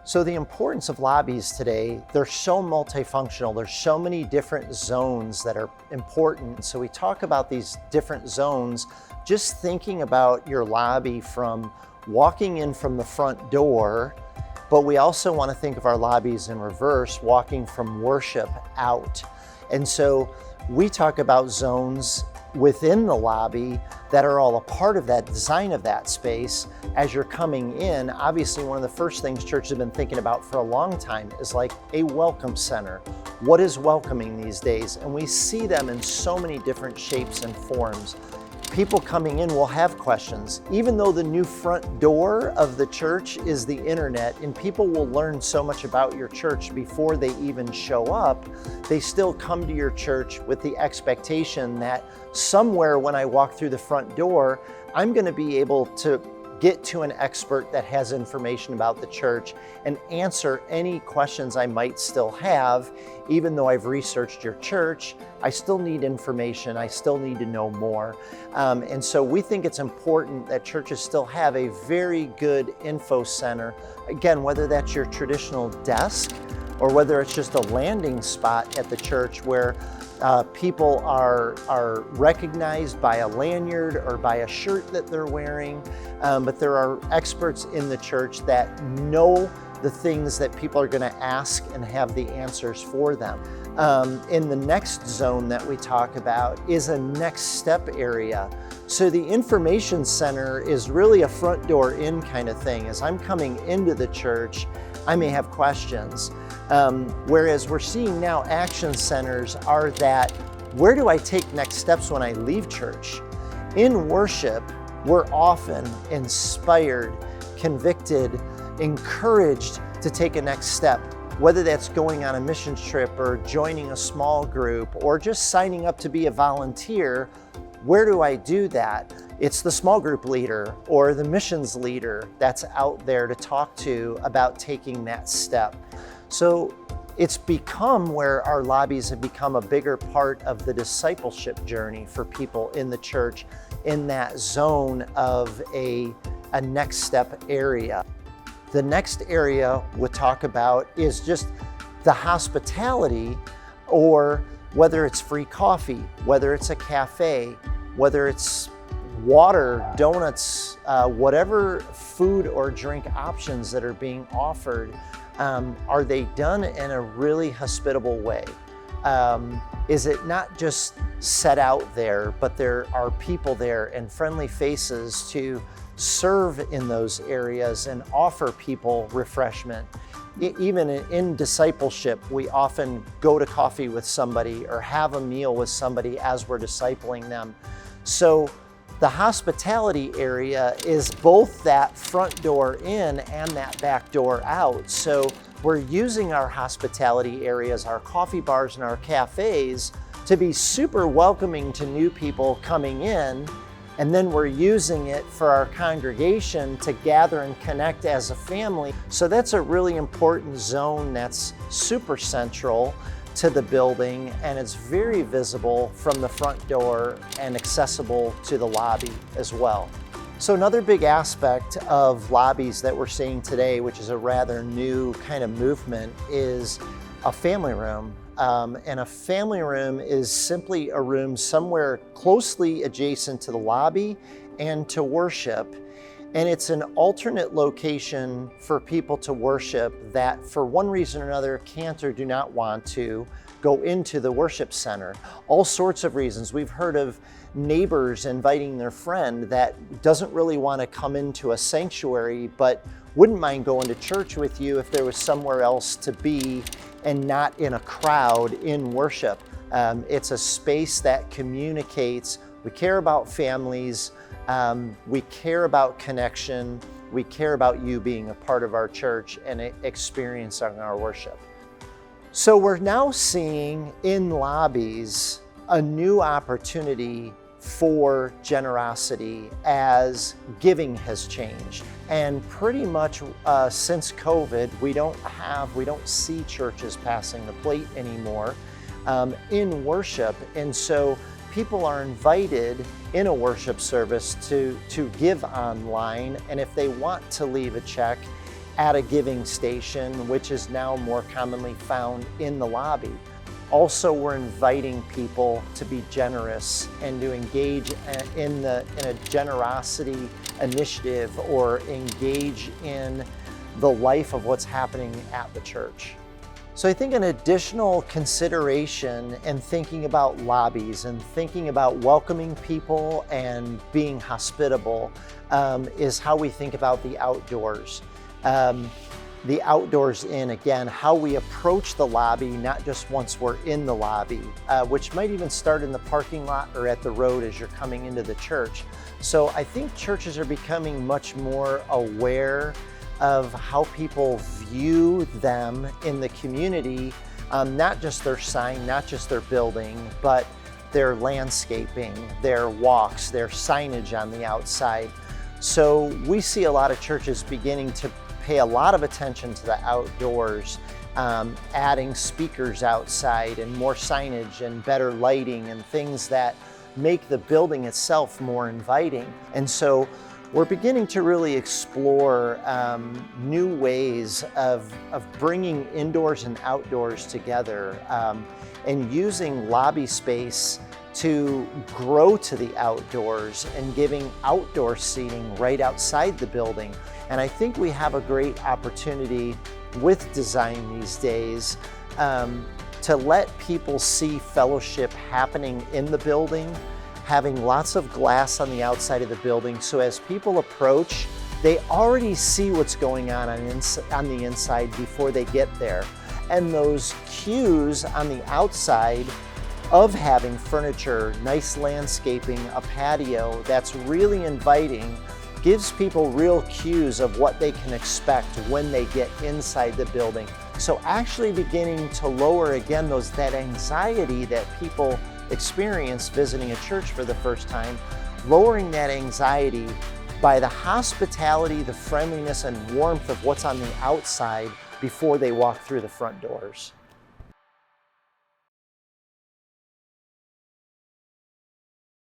So the importance of lobbies today, they're so multifunctional. There's so many different zones that are important. So we talk about these different zones, just thinking about your lobby from walking in from the front door, but we also want to think of our lobbies in reverse, walking from worship out. And so we talk about zones within the lobby that are all a part of that design of that space. As you're coming in, obviously one of the first things churches have been thinking about for a long time is like a welcome center. What is welcoming these days? And we see them in so many different shapes and forms. People coming in will have questions. Even though the new front door of the church is the internet and people will learn so much about your church before they even show up, they still come to your church with the expectation that somewhere when I walk through the front door, I'm going to be able to get to an expert that has information about the church and answer any questions I might still have. Even though I've researched your church, I still need information. I still need to know more. And so we think it's important that churches still have a very good info center. Again, whether that's your traditional desk or whether it's just a landing spot at the church where people are recognized by a lanyard or by a shirt that they're wearing, but there are experts in the church that know the things that people are going to ask and have the answers for them. In the next zone that we talk about is a next step area. So the information center is really a front door in kind of thing. As I'm coming into the church, I may have questions. Whereas we're seeing now action centers are that, where do I take next steps when I leave church? In worship, we're often inspired, convicted, encouraged to take a next step, whether that's going on a missions trip or joining a small group or just signing up to be a volunteer. Where do I do that? It's the small group leader or the missions leader that's out there to talk to about taking that step. So it's become where our lobbies have become a bigger part of the discipleship journey for people in the church in that zone of a next step area. The next area we'll talk about is just the hospitality, or whether it's free coffee, whether it's a cafe, whether it's water, donuts, whatever food or drink options that are being offered, are they done in a really hospitable way? Is it not just set out there, but there are people there and friendly faces to serve in those areas and offer people refreshment? Even in discipleship, we often go to coffee with somebody or have a meal with somebody as we're discipling them. So the hospitality area is both that front door in and that back door out. So we're using our hospitality areas, our coffee bars and our cafes, to be super welcoming to new people coming in. And then we're using it for our congregation to gather and connect as a family. So that's a really important zone that's super central to the building, and it's very visible from the front door and accessible to the lobby as well. So another big aspect of lobbies that we're seeing today, which is a rather new kind of movement, is a family room. And a family room is simply a room somewhere closely adjacent to the lobby and to worship. And it's an alternate location for people to worship that for one reason or another can't or do not want to go into the worship center. All sorts of reasons. We've heard of neighbors inviting their friend that doesn't really want to come into a sanctuary, but wouldn't mind going to church with you if there was somewhere else to be and not in a crowd in worship. It's a space that communicates. We care about families. We care about connection. We care about you being a part of our church and experiencing our worship. So we're now seeing in lobbies a new opportunity for generosity as giving has changed. And pretty much since COVID, we don't see churches passing the plate anymore in worship. And so people are invited in a worship service to give online. And if they want to leave a check, at a giving station, which is now more commonly found in the lobby. Also, we're inviting people to be generous and to engage in a generosity initiative or engage in the life of what's happening at the church. So I think an additional consideration in thinking about lobbies and thinking about welcoming people and being hospitable is how we think about the outdoors. The outdoors again, how we approach the lobby, not just once we're in the lobby, which might even start in the parking lot or at the road as you're coming into the church. So I think churches are becoming much more aware of how people view them in the community, not just their sign, not just their building, but their landscaping, their walks, their signage on the outside. So we see a lot of churches beginning to pay a lot of attention to the outdoors, adding speakers outside and more signage and better lighting and things that make the building itself more inviting. And so we're beginning to really explore new ways of bringing indoors and outdoors together and using lobby space to grow to the outdoors and giving outdoor seating right outside the building. And I think we have a great opportunity with design these days to let people see fellowship happening in the building, having lots of glass on the outside of the building. So as people approach, they already see what's going on the inside before they get there. And those cues on the outside of having furniture, nice landscaping, a patio that's really inviting, gives people real cues of what they can expect when they get inside the building. So actually beginning to lower again that anxiety that people experience visiting a church for the first time, lowering that anxiety by the hospitality, the friendliness and warmth of what's on the outside before they walk through the front doors.